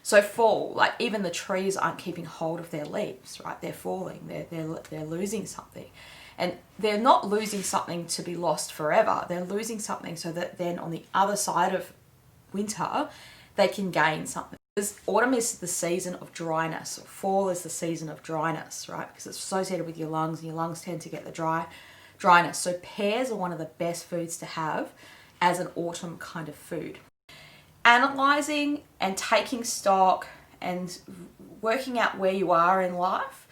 So fall, like even the trees aren't keeping hold of their leaves, right? They're falling, they're losing something. And they're not losing something to be lost forever. They're losing something so that then on the other side of winter, they can gain something. Because autumn is the season of dryness, or fall is the season of dryness, right? Because it's associated with your lungs, and your lungs tend to get the dryness. So pears are one of the best foods to have as an autumn kind of food. Analyzing and taking stock and working out where you are in life,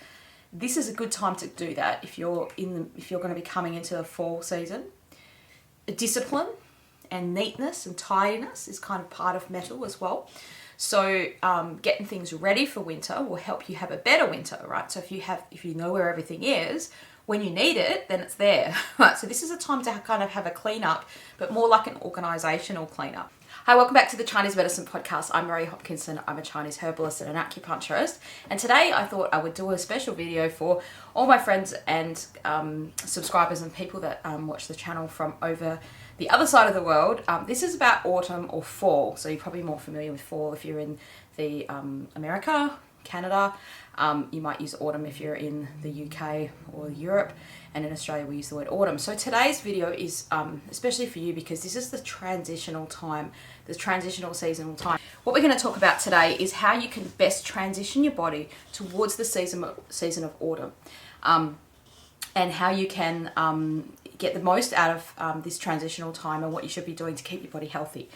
this is a good time to do that if you're going to be coming into the fall season. Discipline and neatness and tidiness is kind of part of metal as well. So getting things ready for winter will help you have a better winter, right? So if you know where everything is, when you need it, then it's there, right? So this is a time to kind of have a cleanup, but more like an organizational cleanup. Hi, welcome back to the Chinese Medicine Podcast. I'm HOPKINSON. I'm a Chinese herbalist and an acupuncturist. And today I thought I would do a special video for all my friends and subscribers and people that watch the channel from over the other side of the world. This is about autumn or fall. So you're probably more familiar with fall if you're in the America, Canada. You might use autumn if you're in the UK or Europe, and in Australia we use the word autumn. So today's video is especially for you because this is the transitional time, the transitional seasonal time. What we're going to talk about today is how you can best transition your body towards the season of autumn, and how you can get the most out of this transitional time and what you should be doing to keep your body healthy.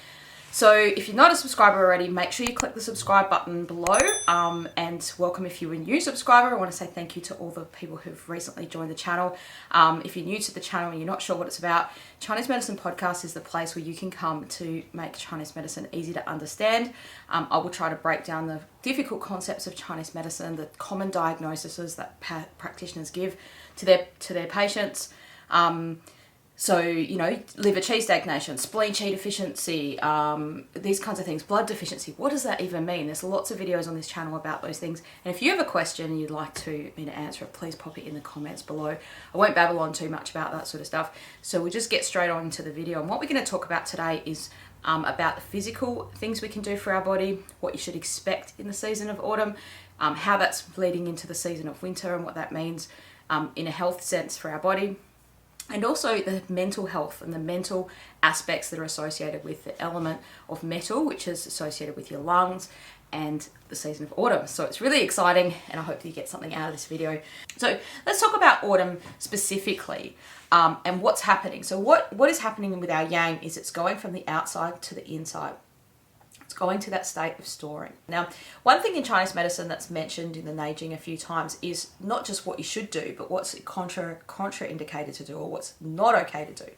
So if you're not a subscriber already, make sure you click the subscribe button below, and welcome if you're a new subscriber. I want to say thank you to all the people who've recently joined the channel. If you're new to the channel and you're not sure what it's about, Chinese Medicine Podcast is the place where you can come to make Chinese medicine easy to understand. I will try to break down the difficult concepts of Chinese medicine, the common diagnoses that practitioners give to their patients. So, you know, liver qi stagnation, spleen qi deficiency, these kinds of things, blood deficiency. What does that even mean? There's lots of videos on this channel about those things. And if you have a question and you'd like me to answer it, please pop it in the comments below. I won't babble on too much about that sort of stuff. So we'll just get straight on into the video. And what we're going to talk about today is about the physical things we can do for our body, what you should expect in the season of autumn, how that's leading into the season of winter and what that means in a health sense for our body. And also the mental health and the mental aspects that are associated with the element of metal, which is associated with your lungs and the season of autumn. So it's really exciting, and I hope that you get something out of this video. So let's talk about autumn specifically, and what's happening. So what is happening with our yang is it's going from the outside to the inside. It's going to that state of storing. Now, one thing in Chinese medicine that's mentioned in the Nei Jing a few times is not just what you should do, but what's contraindicated to do, or what's not okay to do.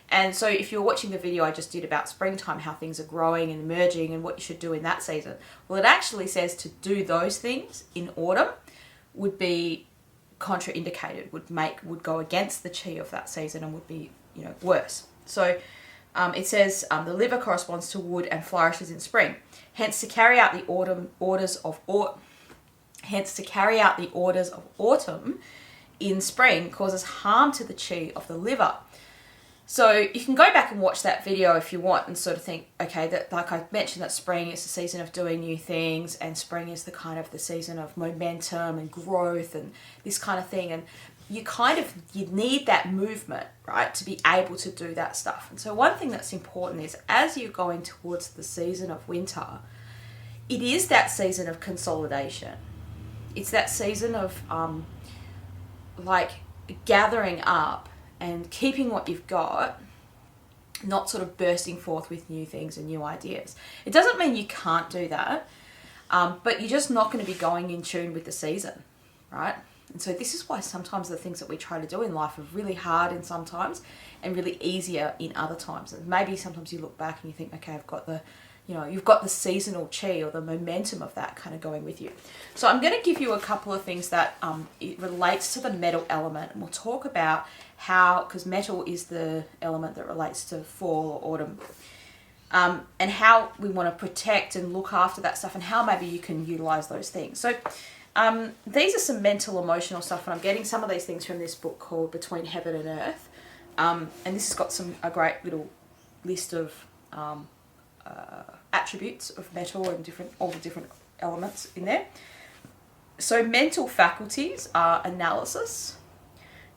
And so if you're watching the video I just did about springtime, how things are growing and emerging and what you should do in that season, well, it actually says to do those things in autumn would be contraindicated, would go against the qi of that season and would be, you know, worse. So it says the liver corresponds to wood and flourishes in spring. Hence, to carry out the orders of autumn in spring causes harm to the qi of the liver. So you can go back and watch that video if you want and sort of think, okay, that like I mentioned, that spring is the season of doing new things, and spring is the kind of the season of momentum and growth and this kind of thing. And you need that movement, right, to be able to do that stuff. And so one thing that's important is as you're going towards the season of winter, it is that season of consolidation. It's that season of like gathering up and keeping what you've got, not sort of bursting forth with new things and new ideas. It doesn't mean you can't do that, but you're just not going to be going in tune with the season, right? And so this is why sometimes the things that we try to do in life are really hard in some times and really easier in other times. And maybe sometimes you look back and you think, okay, I've got the, you know, you've got the seasonal qi or the momentum of that kind of going with you. So I'm going to give you a couple of things that it relates to the metal element. And we'll talk about how, because metal is the element that relates to fall or autumn, and how we want to protect and look after that stuff and how maybe you can utilize those things. So these are some mental, emotional stuff, and I'm getting some of these things from this book called Between Heaven and Earth. And this has got a great little list of attributes of metal and all the different elements in there. So mental faculties are analysis,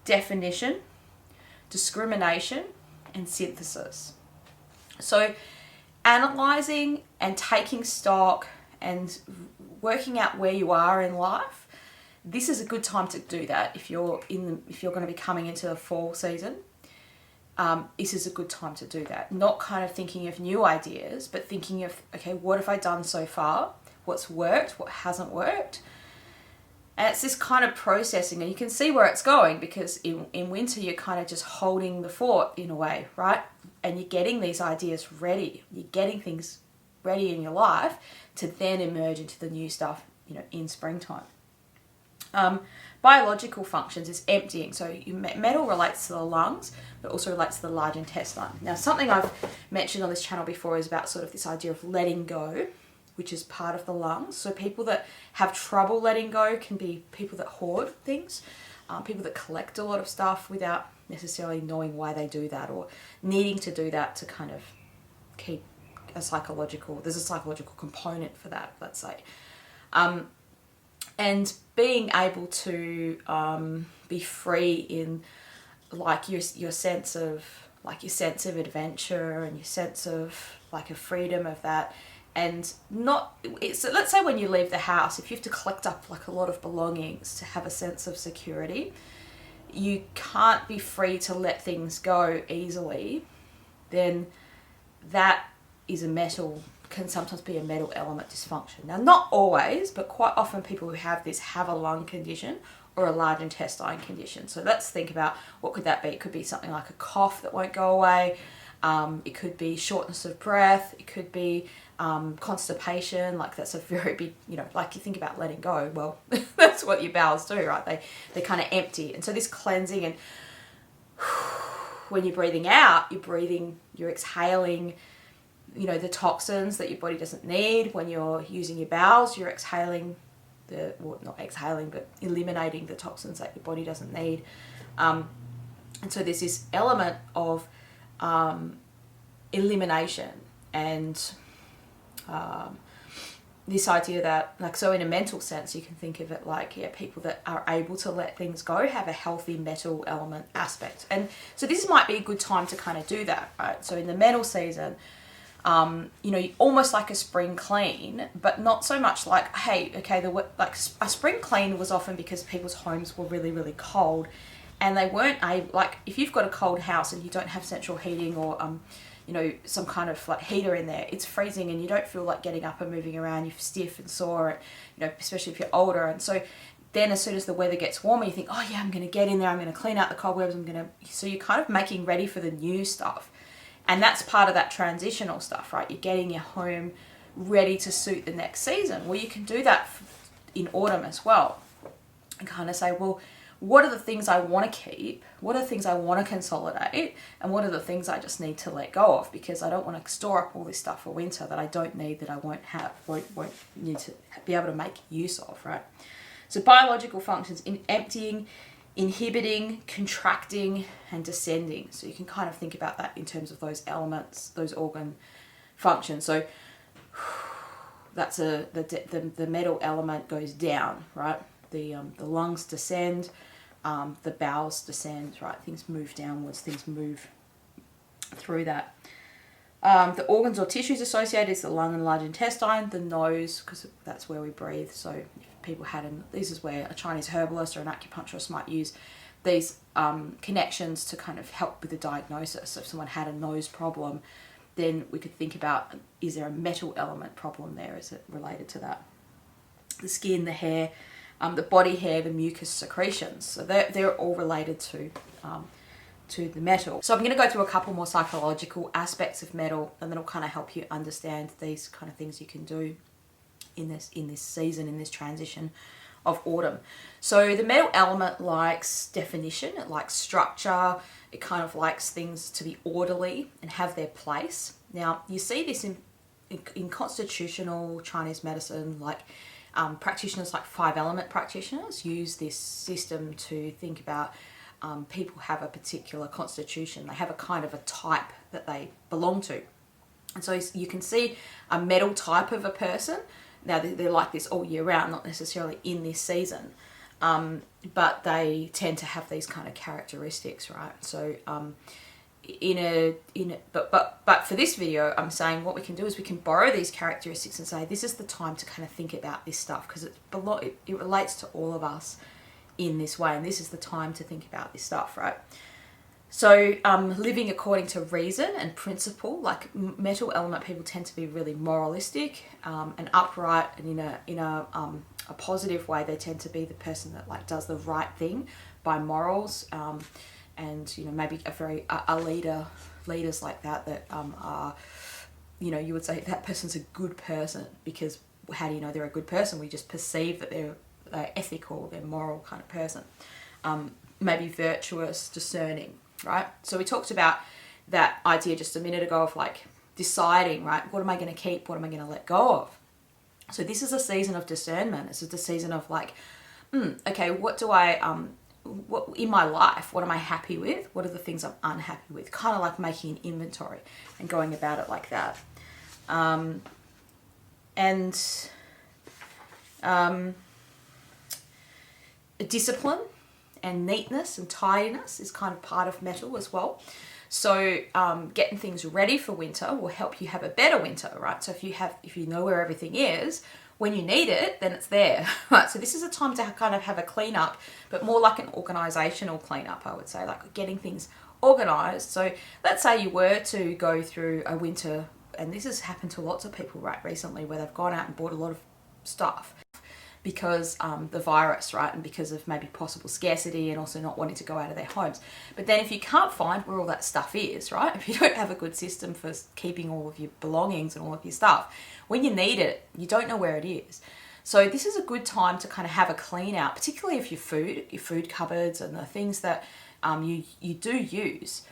definition, discrimination, and synthesis. So analysing and taking stock and working out where you are in life, this is a good time to do that. If you're going to be coming into the fall season, this is a good time to do that. Not kind of thinking of new ideas, but thinking of, okay, what have I done so far? What's worked? What hasn't worked? And it's this kind of processing, and you can see where it's going, because in winter you're kind of just holding the fort in a way, right? And you're getting these ideas ready. You're getting things ready in your life to then emerge into the new stuff, in springtime. Biological functions is emptying. So metal relates to the lungs, but also relates to the large intestine. Now, something I've mentioned on this channel before is about sort of this idea of letting go, which is part of the lungs. So people that have trouble letting go can be people that hoard things, people that collect a lot of stuff without necessarily knowing why they do that, or needing to do that to kind of keep there's a psychological component for that, let's say. And being able to be free in like your sense of adventure, and your sense of like a freedom of that. And let's say when you leave the house, if you have to collect up like a lot of belongings to have a sense of security, you can't be free to let things go easily, then that can sometimes be a metal element dysfunction. Now, not always, but quite often people who have this have a lung condition or a large intestine condition. So let's think about what could that be. It could be something like a cough that won't go away. It could be shortness of breath. It could be constipation. Like that's a very big, like you think about letting go. Well, that's what your bowels do, right? They kind of empty. And so this cleansing, and when you're breathing out, you're exhaling, the toxins that your body doesn't need. When you're using your bowels, you're exhaling not exhaling, but eliminating the toxins that your body doesn't need. And so there's this element of elimination, and this idea that, like, so in a mental sense, you can think of it like, people that are able to let things go have a healthy metal element aspect. And so this might be a good time to kind of do that, right? So in the metal season, almost like a spring clean, but not so much like, hey, okay, a spring clean was often because people's homes were really, really cold, and they weren't able, like, if you've got a cold house and you don't have central heating or, some kind of like heater in there, it's freezing and you don't feel like getting up and moving around, you're stiff and sore, especially if you're older. And so then as soon as the weather gets warmer, you think, oh yeah, I'm going to get in there, I'm going to clean out the cobwebs, so you're kind of making ready for the new stuff. And that's part of that transitional stuff, right? You're getting your home ready to suit the next season. Well, you can do that in autumn as well, and kind of say, well, what are the things I want to keep? What are the things I want to consolidate? And what are the things I just need to let go of? Because I don't want to store up all this stuff for winter that I don't need, that I won't need to be able to make use of, right? So biological functions in emptying, inhibiting, contracting, and descending. So you can kind of think about that in terms of those elements, those organ functions. So that's the metal element goes down, right? The lungs descend, the bowels descend, right? Things move downwards, things move through that. The organs or tissues associated is the lung and large intestine, the nose, because that's where we breathe. So if people this is where a Chinese herbalist or an acupuncturist might use these connections to kind of help with the diagnosis. So if someone had a nose problem, then we could think about, is there a metal element problem there? Is it related to that? The skin, the hair, the body hair, the mucus secretions. So they're all related to the metal. So I'm going to go through a couple more psychological aspects of metal, and that'll kind of help you understand these kind of things you can do in this season, in this transition of autumn. So the metal element likes definition, it likes structure, it kind of likes things to be orderly and have their place. Now you see this in constitutional Chinese medicine, like practitioners like 5-element practitioners use this system to think about people have a particular constitution, they have a kind of a type that they belong to. And so you can see a metal type of a person. Now, they're like this all year round, not necessarily in this season. But they tend to have these kind of characteristics, right? So but for this video, I'm saying what we can do is we can borrow these characteristics and say this is the time to kind of think about this stuff, because it relates to all of us in this way, and this is the time to think about this stuff, right? So living according to reason and principle, like metal element people tend to be really moralistic and upright, and in a positive way. They tend to be the person that like does the right thing by morals, and maybe leaders like that are, you would say that person's a good person, because how do you know they're a good person? We just perceive that they're ethical, they're moral kind of person. Maybe virtuous, discerning, right? So we talked about that idea just a minute ago of like deciding, right? What am I going to keep? What am I going to let go of? So this is a season of discernment. This is the season of like, okay, what do I, what in my life, what am I happy with? What are the things I'm unhappy with? Kind of like making an inventory and going about it like that. Discipline and neatness and tidiness is kind of part of metal as well. So getting things ready for winter will help you have a better winter, right? So if you know where everything is, when you need it, then it's there, right? So this is a time to kind of have a clean up, but more like an organizational cleanup, I would say, like getting things organized. So let's say you were to go through a winter, and this has happened to lots of people, right, recently, where they've gone out and bought a lot of stuff because the virus, right, and because of maybe possible scarcity and also not wanting to go out of their homes. But then if you can't find where all that stuff is, right, if you don't have a good system for keeping all of your belongings and all of your stuff, when you need it, you don't know where it is. So this is a good time to kind of have a clean out, particularly if your food cupboards and the things that you do use.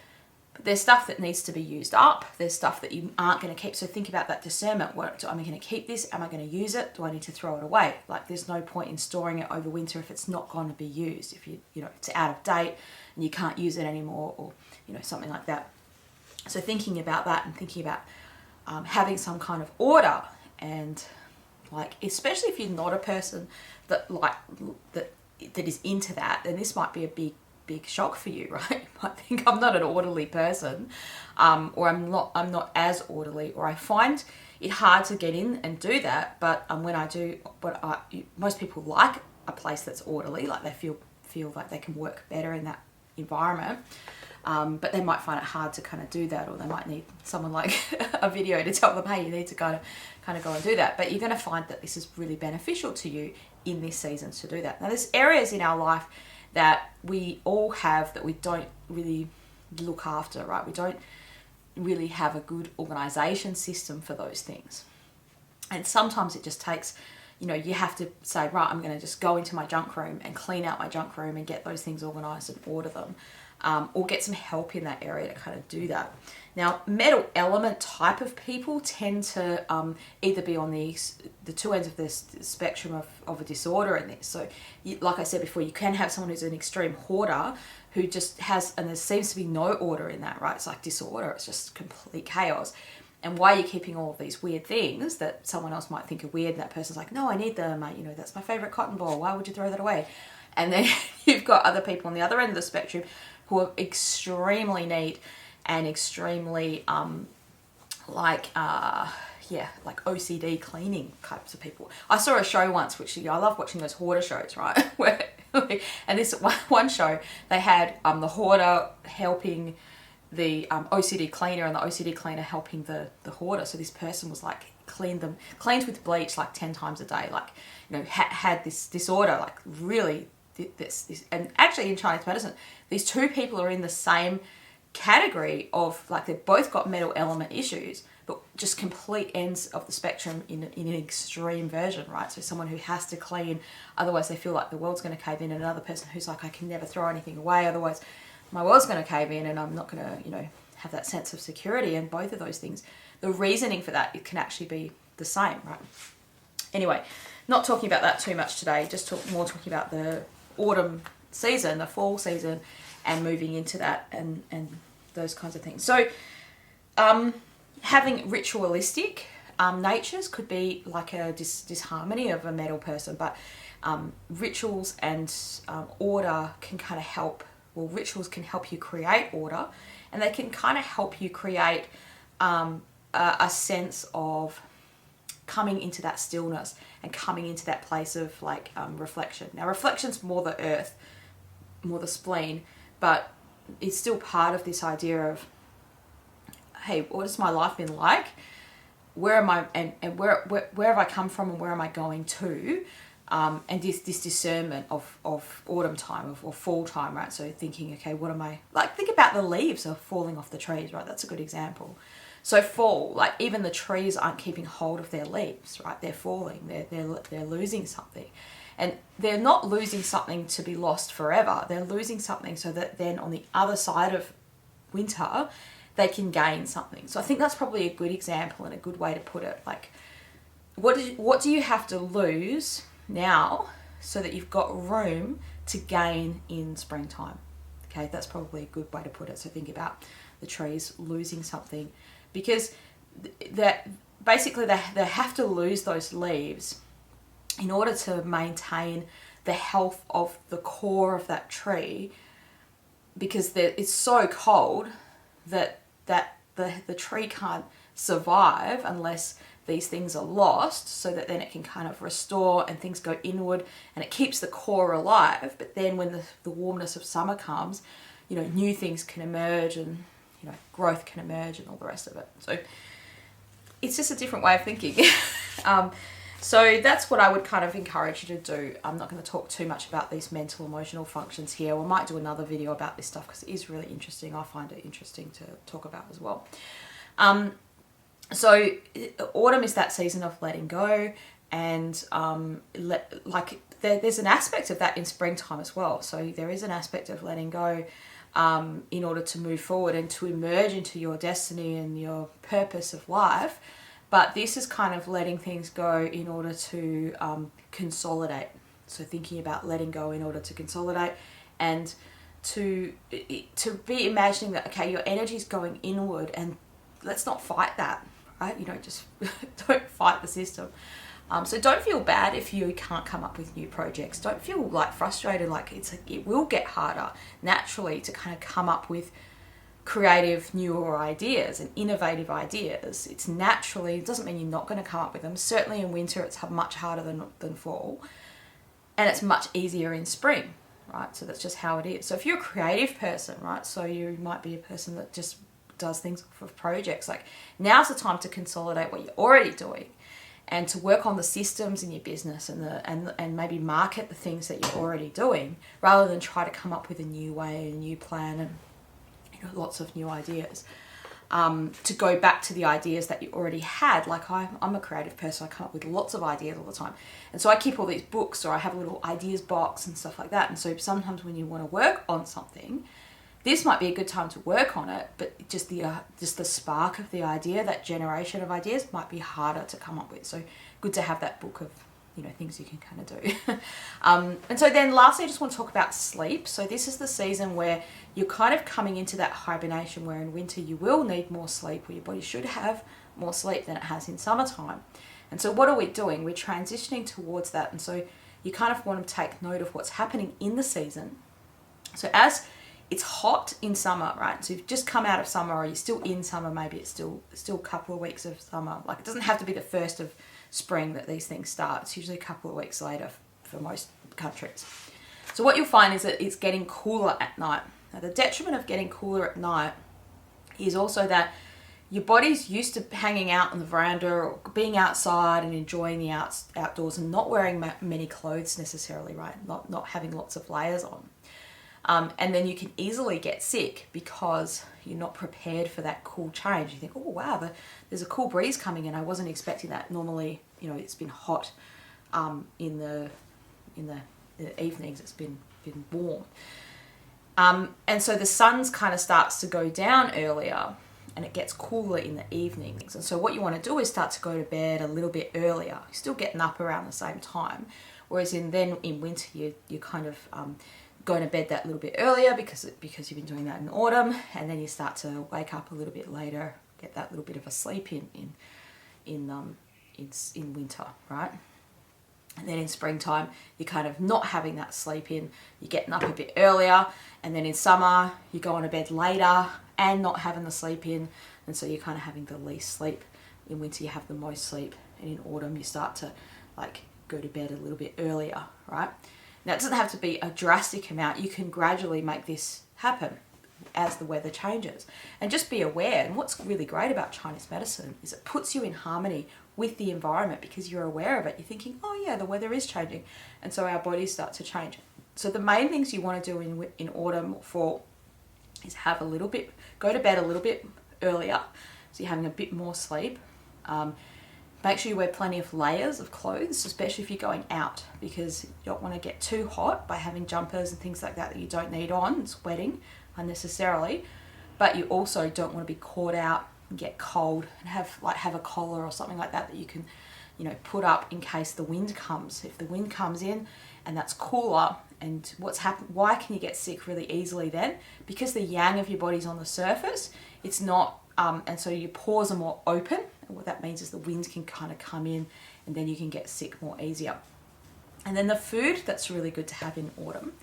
There's stuff that needs to be used up. There's stuff that you aren't going to keep. So think about that discernment work. Am I going to keep this? Am I going to use it? Do I need to throw it away? Like there's no point in storing it over winter if it's not going to be used. If it's out of date and you can't use it anymore, or something like that. So thinking about that and thinking about having some kind of order, and like especially if you're not a person that is into that, then this might be a big shock for you, right? You might think I'm not an orderly person, or I'm not as orderly, or I find it hard to get in and do that. But when I do, most people like a place that's orderly, like they feel like they can work better in that environment. But they might find it hard to kind of do that, or they might need someone like a video to tell them, hey, you need to kind of go and do that. But you're going to find that this is really beneficial to you in this season to do that. Now, there's areas in our life that we all have that we don't really look after, right? We don't really have a good organization system for those things. And sometimes it just takes, you have to say, right, I'm going to just go into my junk room and clean out my junk room and get those things organized and order them. Or get some help in that area to kind of do that. Now, metal element type of people tend to either be on the two ends of the spectrum of a disorder in this. So, like I said before, you can have someone who's an extreme hoarder who just has, and there seems to be no order in that, right? It's like disorder, it's just complete chaos. And why are you keeping all of these weird things that someone else might think are weird? And that person's like, no, I need them. That's my favorite cotton ball. Why would you throw that away? And then you've got other people on the other end of the spectrum who are extremely neat and extremely like OCD cleaning types of people. I saw a show once, which I love watching those hoarder shows, right? And this one show, they had the hoarder helping the OCD cleaner, and the OCD cleaner helping the hoarder. So this person was like cleaned with bleach like 10 times a day, like had this disorder, like really this. And actually in Chinese medicine, these two people are in the same category of like they've both got metal element issues, but just complete ends of the spectrum in an extreme version, right? So someone who has to clean, otherwise they feel like the world's going to cave in, and another person who's like, I can never throw anything away, otherwise my world's going to cave in and I'm not going to, have that sense of security. And both of those things, the reasoning for that, it can actually be the same, right? Anyway, not talking about that too much today, just talking about the autumn season, the fall season, and moving into that and those kinds of things. So having ritualistic natures could be like a disharmony of a metal person, but rituals and order can kind of help. Well, rituals can help you create order, and they can kind of help you create a sense of coming into that stillness and coming into that place of like reflection. Now, reflection's more the earth, more the spleen, but it's still part of this idea of, hey, what has my life been like? Where am I, and where have I come from, and where am I going to? And this discernment of autumn time or fall time, right? So thinking, okay, what am I, like, think about the leaves are falling off the trees, right? That's a good example. So fall, like even the trees aren't keeping hold of their leaves, right? They're falling, they're losing something. And they're not losing something to be lost forever. They're losing something so that then on the other side of winter, they can gain something. So I think that's probably a good example and a good way to put it. Like, what do you have to lose now so that you've got room to gain in springtime? Okay, that's probably a good way to put it. So think about the trees losing something, because that basically they have to lose those leaves in order to maintain the health of the core of that tree, because it's so cold that the tree can't survive unless these things are lost, so that then it can kind of restore and things go inward and it keeps the core alive. But then when the warmness of summer comes, new things can emerge, and growth can emerge and all the rest of it. So it's just a different way of thinking. So that's what I would kind of encourage you to do. I'm not going to talk too much about these mental, emotional functions here. We might do another video about this stuff because it is really interesting. I find it interesting to talk about as well. So autumn is that season of letting go, and there's an aspect of that in springtime as well. So there is an aspect of letting go in order to move forward and to emerge into your destiny and your purpose of life. But this is kind of letting things go in order to consolidate. So thinking about letting go in order to consolidate, and to be imagining that, okay, your energy is going inward, and let's not fight that, right? Don't fight the system. So don't feel bad if you can't come up with new projects. Don't feel like frustrated, like it will get harder naturally to kind of come up with creative, newer ideas and innovative ideas. It doesn't mean you're not going to come up with them. Certainly in winter it's much harder than fall, and it's much easier in spring, right? So that's just how it is. So if you're a creative person, right, so you might be a person that just does things for projects, like now's the time to consolidate what you're already doing and to work on the systems in your business and maybe market the things that you're already doing, rather than try to come up with a new way, a new plan, and lots of new ideas. To go back to the ideas that you already had. Like I'm a creative person. I come up with lots of ideas all the time. And so I keep all these books, or I have a little ideas box and stuff like that. And so sometimes when you want to work on something, this might be a good time to work on it, but just the spark of the idea, that generation of ideas, might be harder to come up with. So good to have that book of things you can kind of do. And so then lastly, I just want to talk about sleep. So this is the season where you're kind of coming into that hibernation, where in winter you will need more sleep, or your body should have more sleep than it has in summertime. And so what are we doing? We're transitioning towards that. And so you kind of want to take note of what's happening in the season. So as it's hot in summer, right? So you've just come out of summer, or you're still in summer, maybe it's still a couple of weeks of summer. Like, it doesn't have to be the first of spring that these things start. It's usually a couple of weeks later for most countries. So what you'll find is that it's getting cooler at night. Now, the detriment of getting cooler at night is also that your body's used to hanging out on the veranda or being outside and enjoying the outdoors and not wearing many clothes necessarily, right? Not having lots of layers on. And then you can easily get sick because you're not prepared for that cool change. You think, oh wow, there's a cool breeze coming in. I wasn't expecting that. Normally, it's been hot in the evenings. It's been warm, and so the sun's kind of starts to go down earlier, and it gets cooler in the evenings. And so what you want to do is start to go to bed a little bit earlier. You're still getting up around the same time, whereas in winter you kind of going to bed that little bit earlier because you've been doing that in autumn, and then you start to wake up a little bit later get that little bit of a sleep in winter, right? And then in springtime, you're kind of not having that sleep in, you're getting up a bit earlier, and then in summer, you go on to bed later and not having the sleep in, and so you're kind of having the least sleep. In winter, you have the most sleep, and in autumn, you start to like go to bed a little bit earlier, right? Now, it doesn't have to be a drastic amount. You can gradually make this happen as the weather changes. And just be aware, and what's really great about Chinese medicine is it puts you in harmony with the environment because you're aware of it. You're thinking, oh yeah, the weather is changing. And so our bodies start to change. So the main things you want to do in autumn or fall is go to bed a little bit earlier, so you're having a bit more sleep. Make sure you wear plenty of layers of clothes, especially if you're going out, because you don't want to get too hot by having jumpers and things like that you don't need on, sweating unnecessarily. But you also don't want to be caught out and get cold and have a collar or something like that you can, put up in case the wind comes. If the wind comes in and that's cooler, and why can you get sick really easily then? Because the yang of your body's on the surface, it's not, and so your pores are more open. And what that means is the wind can kind of come in and then you can get sick more easier. And then the food that's really good to have in autumn,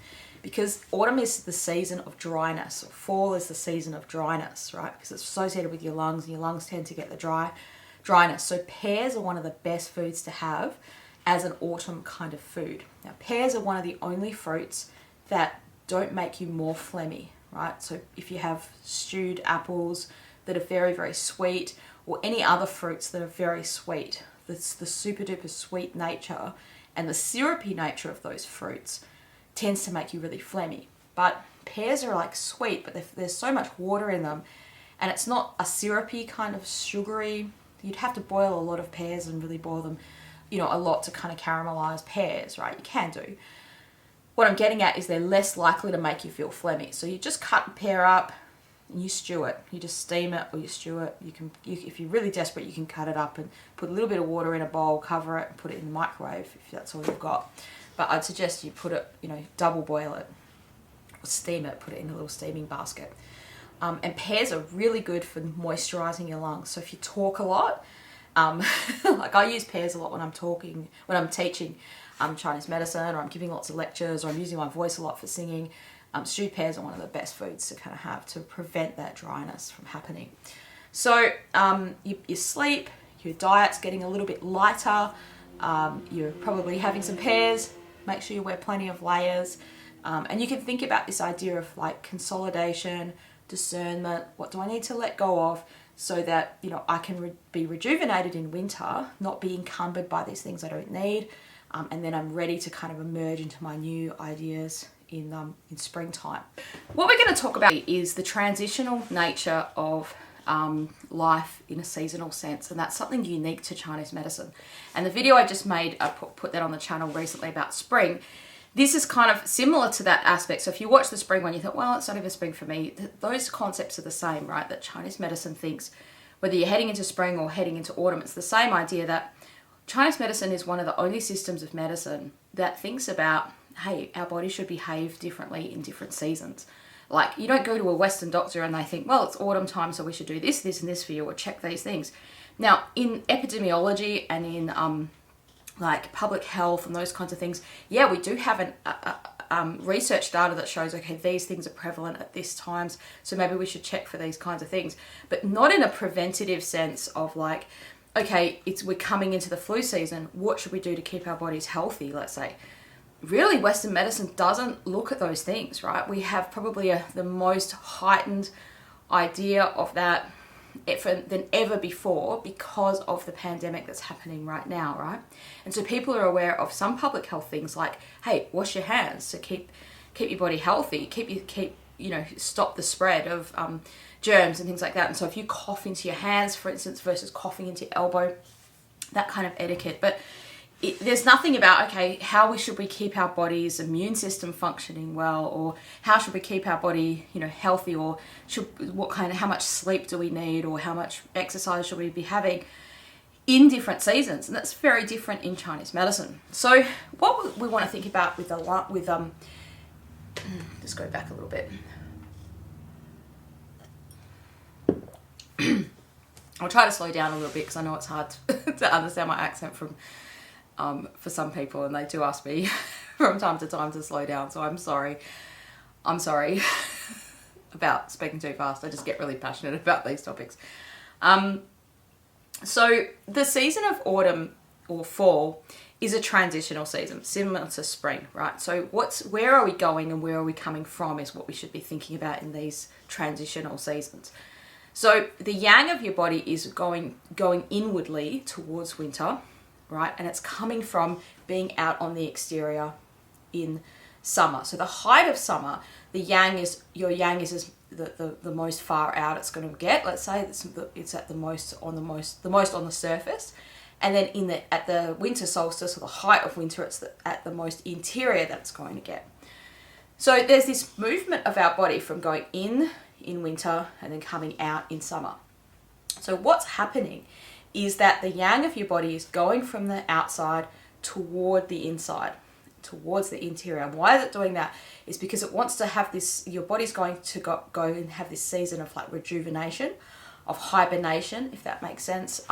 because autumn is the season of dryness, or fall is the season of dryness, right? Because it's associated with your lungs, and your lungs tend to get the dryness. So pears are one of the best foods to have as an autumn kind of food. Now, pears are one of the only fruits that don't make you more phlegmy, right? So if you have stewed apples that are very, very sweet, or any other fruits that are very sweet, that's the super duper sweet nature and the syrupy nature of those fruits tends to make you really phlegmy. But pears are like sweet, but there's so much water in them, and it's not a syrupy kind of sugary. You'd have to boil a lot of pears and really boil them, a lot to kind of caramelize pears, right? You can do. What I'm getting at is they're less likely to make you feel phlegmy. So you just cut a pear up and you stew it. You just steam it or you stew it. If you're really desperate, you can cut it up and put a little bit of water in a bowl, cover it, and put it in the microwave if that's all you've got. But I'd suggest you put it, double boil it or steam it, put it in a little steaming basket. And pears are really good for moisturizing your lungs. So if you talk a lot, like I use pears a lot when I'm teaching Chinese medicine, or I'm giving lots of lectures, or I'm using my voice a lot for singing. Stewed pears are one of the best foods to kind of have to prevent that dryness from happening. So your sleep, your diet's getting a little bit lighter. You're probably having some pears. Make sure you wear plenty of layers. And you can think about this idea of like consolidation, discernment. What do I need to let go of so that, I can be rejuvenated in winter, not be encumbered by these things I don't need. And then I'm ready to kind of emerge into my new ideas in springtime. What we're going to talk about is the transitional nature of life in a seasonal sense, and that's something unique to Chinese medicine. And the video I just made, I put that on the channel recently about spring. This is kind of similar to that aspect. So if you watch the spring one, you think, well, it's not even spring for me. Those concepts are the same, right? That Chinese medicine thinks, whether you're heading into spring or heading into autumn, it's the same idea that Chinese medicine is one of the only systems of medicine that thinks about, hey, our body should behave differently in different seasons. Like, you don't go to a Western doctor and they think, well, it's autumn time, so we should do this, this, and this for you, or check these things. Now, in epidemiology and in like public health and those kinds of things, yeah, we do have research data that shows, okay, these things are prevalent at this times, so maybe we should check for these kinds of things. But not in a preventative sense of like, okay, we're coming into the flu season, what should we do to keep our bodies healthy, let's say. Really, Western medicine doesn't look at those things, right? We have probably the most heightened idea of that than ever before because of the pandemic that's happening right now, right? And so people are aware of some public health things like, hey, wash your hands to keep your body healthy, stop the spread of germs and things like that. And so if you cough into your hands, for instance, versus coughing into your elbow, that kind of etiquette. But there's nothing about, okay, how should we keep our body's immune system functioning well, or how should we keep our body, healthy, or how much sleep do we need, or how much exercise should we be having in different seasons. And that's very different in Chinese medicine. So what we want to think about just go back a little bit. I'll try to slow down a little bit because I know it's hard to understand my accent for some people, and they do ask me from time to time to slow down, so I'm sorry about speaking too fast. I just get really passionate about these topics. So the season of autumn or fall is a transitional season, similar to spring, right? So where are we going and where are we coming from is what we should be thinking about in these transitional seasons. So the yang of your body is going inwardly towards winter, right? And it's coming from being out on the exterior in summer. So the height of summer, your yang is the most far out it's going to get. Let's say it's at the most on the surface. And then at the winter solstice, or the height of winter, it's at the most interior that it's going to get. So there's this movement of our body from going in winter and then coming out in summer. So what's happening is that the yang of your body is going from the outside toward the inside, towards the interior. And why is it doing that? Is because it wants to have this, your body's going to go and have this season of like rejuvenation, of hibernation, if that makes sense.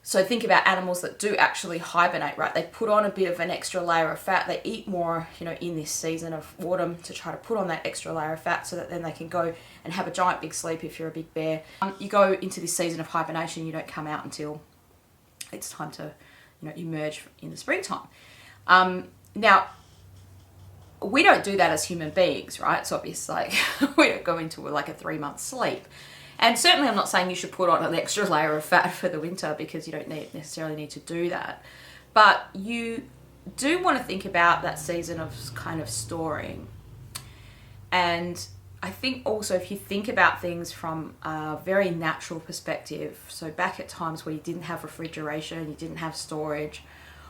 So think about animals that do actually hibernate, right? They put on a bit of an extra layer of fat. They eat more, in this season of autumn to try to put on that extra layer of fat so that then they can go and have a giant big sleep if you're a big bear. You go into this season of hibernation, you don't come out until it's time to, emerge in the springtime. Now, we don't do that as human beings, right? It's obvious, like, we don't go into like a 3-month sleep. And certainly I'm not saying you should put on an extra layer of fat for the winter, because you don't necessarily need to do that. But you do want to think about that season of kind of storing. And I think also if you think about things from a very natural perspective, so back at times where you didn't have refrigeration, you didn't have storage,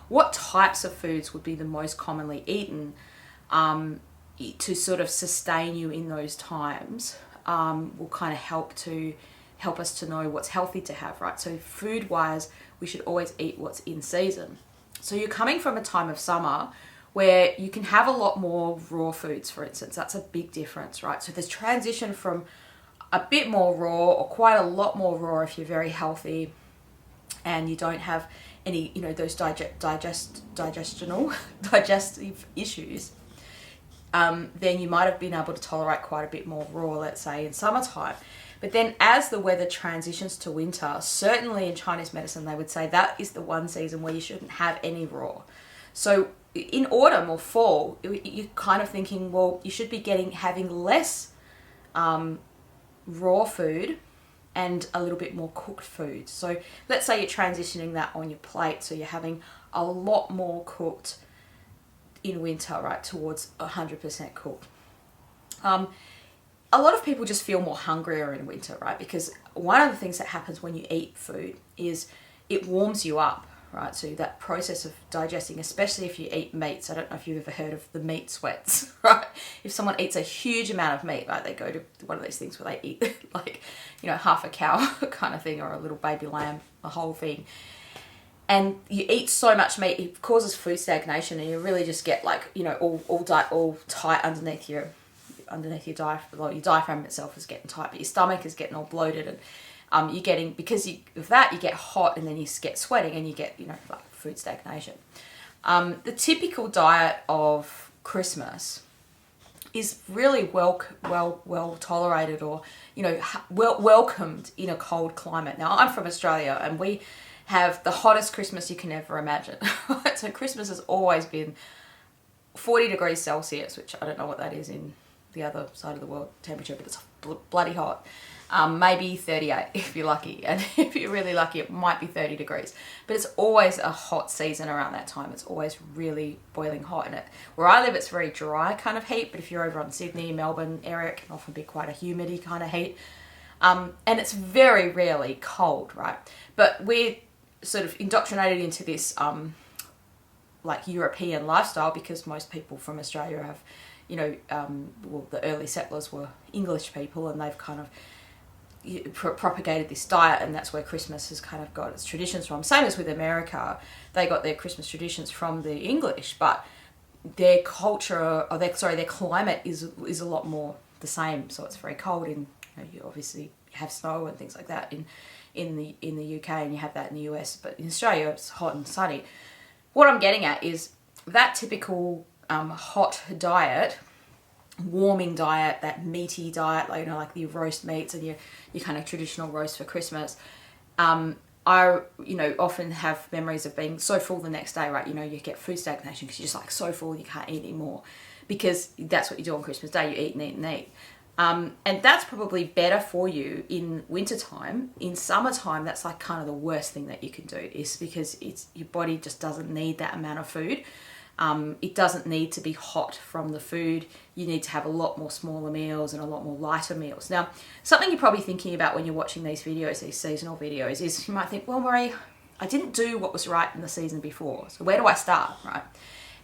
what types of foods would be the most commonly eaten to sort of sustain you in those times? Will kind of help us to know what's healthy to have, right? So food wise, we should always eat what's in season. So you're coming from a time of summer where you can have a lot more raw foods, for instance. That's a big difference, right? So there's transition from a bit more raw, or quite a lot more raw if you're very healthy and you don't have any, those digestive issues. Then you might have been able to tolerate quite a bit more raw, let's say, in summertime. But then as the weather transitions to winter, certainly in Chinese medicine, they would say that is the one season where you shouldn't have any raw. So in autumn or fall, you're kind of thinking, well, you should be having less raw food and a little bit more cooked food. So let's say you're transitioning that on your plate. So you're having a lot more cooked in winter, right, towards 100% cooked. A lot of people just feel more hungrier in winter, right? Because one of the things that happens when you eat food is it warms you up, right? So that process of digesting, especially if you eat meats. I don't know if you've ever heard of the meat sweats, right? If someone eats a huge amount of meat, right, they go to one of these things where they eat like, half a cow kind of thing, or a little baby lamb, a whole thing. And you eat so much meat, it causes food stagnation, and you really just get like, all tight underneath your diaphragm. Well, your diaphragm itself is getting tight, but your stomach is getting all bloated, and you're getting, because of that, you get hot, and then you get sweating, and you get, like food stagnation. The typical diet of Christmas is really well tolerated, or welcomed in a cold climate. Now, I'm from Australia, and we have the hottest Christmas you can ever imagine. So Christmas has always been 40 degrees Celsius, which I don't know what that is in the other side of the world temperature, but it's bloody hot. Maybe 38 if you're lucky, and if you're really lucky it might be 30 degrees. But it's always a hot season around that time. It's always really boiling hot in it. Where I live, it's very dry kind of heat, but if you're over on Sydney, Melbourne area, it can often be quite a humidity kind of heat. And it's very rarely cold, right? But we're sort of indoctrinated into this like European lifestyle, because most people from Australia have, the early settlers were English people, and they've kind of propagated this diet, and that's where Christmas has kind of got its traditions from. Same as with America, they got their Christmas traditions from the English, but their culture, or their climate is a lot more the same. So it's very cold, and you obviously have snow and things like that in the UK, and you have that in the US, but in Australia it's hot and sunny. What I'm getting at is that typical hot diet, warming diet, that meaty diet, like, you know, like your roast meats and your kind of traditional roast for Christmas. I, you know, often have memories of being so full the next day, right? You know, you get food stagnation because you're just like so full you can't eat anymore, because that's what you do on Christmas Day. You eat and eat and eat. And that's probably better for you in wintertime. In summertime, that's like kind of the worst thing that you can do, is because your body just doesn't need that amount of food. It doesn't need to be hot from the food. You need to have a lot more smaller meals and a lot more lighter meals. Now, something you're probably thinking about when you're watching these videos, these seasonal videos, is you might think, well, Marie, I didn't do what was right in the season before. So where do I start, right?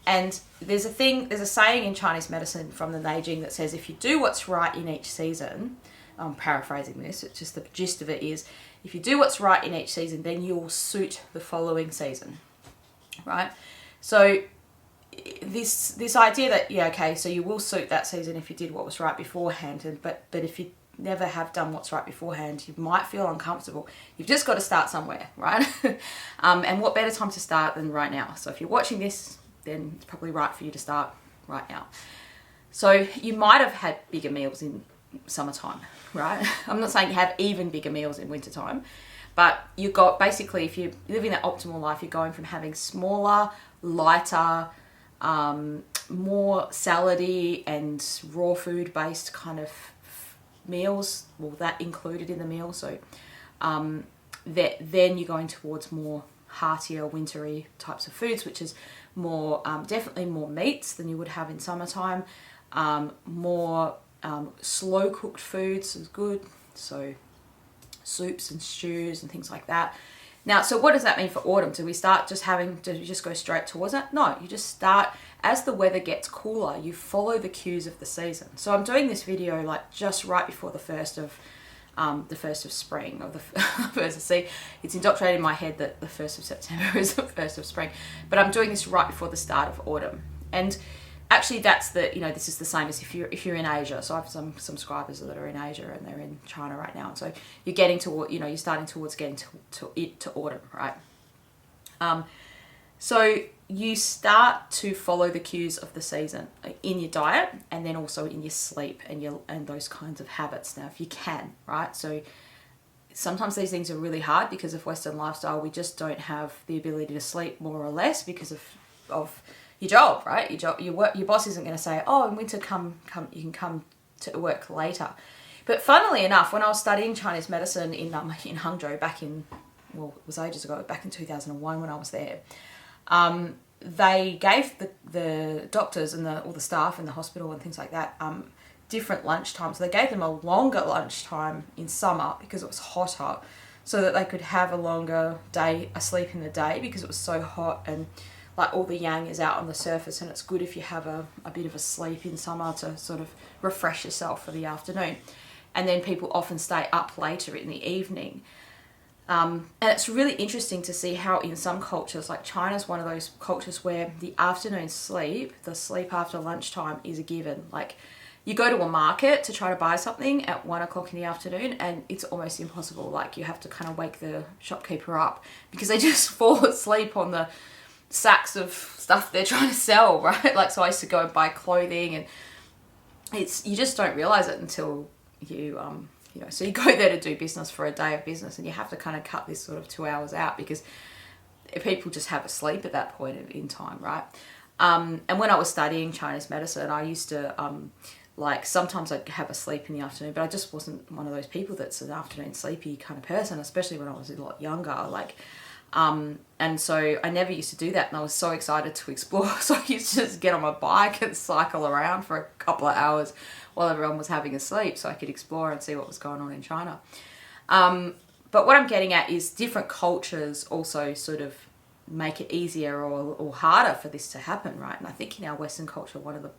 And there's a saying in Chinese medicine from the Nei Jing that says, if you do what's right in each season, I'm paraphrasing this, it's just the gist of it is, if you do what's right in each season, then you'll suit the following season, right? So this idea that, yeah, okay, so you will suit that season if you did what was right beforehand, but if you never have done what's right beforehand, you might feel uncomfortable. You've just got to start somewhere, right? And what better time to start than right now? So if you're watching this, then it's probably right for you to start right now. So you might have had bigger meals in summertime, right? I'm not saying you have even bigger meals in wintertime, but you've got, basically, if you're living that optimal life, you're going from having smaller, lighter, more salady and raw food based kind of meals, well, that included in the meal. So then you're going towards more heartier, wintry types of foods, which is more, definitely more meats than you would have in summertime. More slow cooked foods is good. So soups and stews and things like that. Now, so what does that mean for autumn? Do we just go straight towards it? No, you just start, as the weather gets cooler, you follow the cues of the season. So I'm doing this video like just right before the first of spring, or the first. See, it's indoctrinated in my head that the 1st of September is the 1st of spring, but I'm doing this right before the start of autumn. And actually, that's this is the same as if you're in Asia. So I have some subscribers that are in Asia and they're in China right now. So you're getting toward, you're starting towards getting to autumn, right? So you start to follow the cues of the season in your diet, and then also in your sleep and those kinds of habits. Now, if you can, right? So sometimes these things are really hard because of Western lifestyle. We just don't have the ability to sleep, more or less, because of your job, right? Your boss isn't going to say, oh, in winter, you can come to work later. But funnily enough, when I was studying Chinese medicine in Hangzhou back in, well, it was ages ago, back in 2001 when I was there, they gave the doctors and all the staff in the hospital and things like that different lunch times. So they gave them a longer lunch time in summer because it was hotter, so that they could have a longer day, asleep in the day, because it was so hot, and like all the yang is out on the surface, and it's good if you have a bit of a sleep in summer to sort of refresh yourself for the afternoon. And then people often stay up later in the evening. And it's really interesting to see how in some cultures, like China's one of those cultures where the afternoon sleep, the sleep after lunchtime, is a given. Like, you go to a market to try to buy something at 1 o'clock in the afternoon, and it's almost impossible. Like, you have to kind of wake the shopkeeper up because they just fall asleep on the sacks of stuff they're trying to sell, right? Like, so I used to go and buy clothing, and you just don't realize it until so you go there to do business for a day of business, and you have to kind of cut this sort of 2 hours out because people just have a sleep at that point in time, right? And when I was studying Chinese medicine, I used to sometimes I'd have a sleep in the afternoon, but I just wasn't one of those people that's an afternoon sleepy kind of person, especially when I was a lot younger. And so I never used to do that, and I was so excited to explore. So I used to just get on my bike and cycle around for a couple of hours while everyone was having a sleep, so I could explore and see what was going on in China. But what I'm getting at is different cultures also sort of make it easier or harder for this to happen, right? And I think in our Western culture, one of the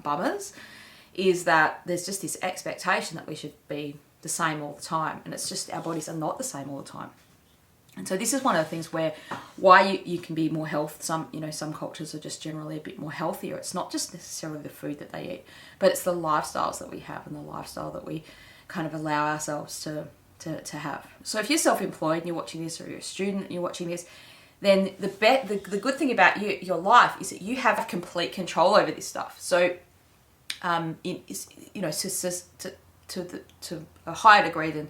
bummers is that there's just this expectation that we should be the same all the time, and it's just our bodies are not the same all the time. And so this is one of the things why you can be more health. Some cultures are just generally a bit more healthier. It's not just necessarily the food that they eat, but it's the lifestyles that we have and the lifestyle that we kind of allow ourselves to have. So if you're self-employed and you're watching this, or you're a student and you're watching this, then the good thing about your life is that you have complete control over this stuff. So, to a higher degree than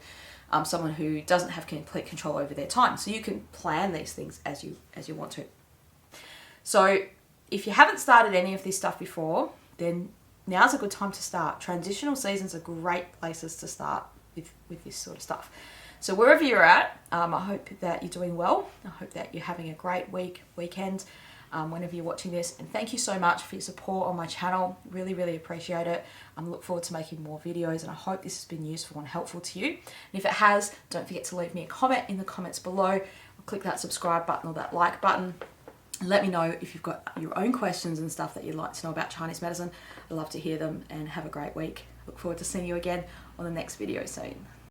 someone who doesn't have complete control over their time. So you can plan these things as you want to. So if you haven't started any of this stuff before, then now's a good time to start. Transitional seasons are great places to start with this sort of stuff. So wherever you're at, I hope that you're doing well. I hope that you're having a great weekend, whenever you're watching this. And thank you so much for your support on my channel. Really, really appreciate it. I look forward to making more videos, and I hope this has been useful and helpful to you. And if it has, don't forget to leave me a comment in the comments below. Click that subscribe button or that like button. And let me know if you've got your own questions and stuff that you'd like to know about Chinese medicine. I'd love to hear them, and have a great week. Look forward to seeing you again on the next video soon.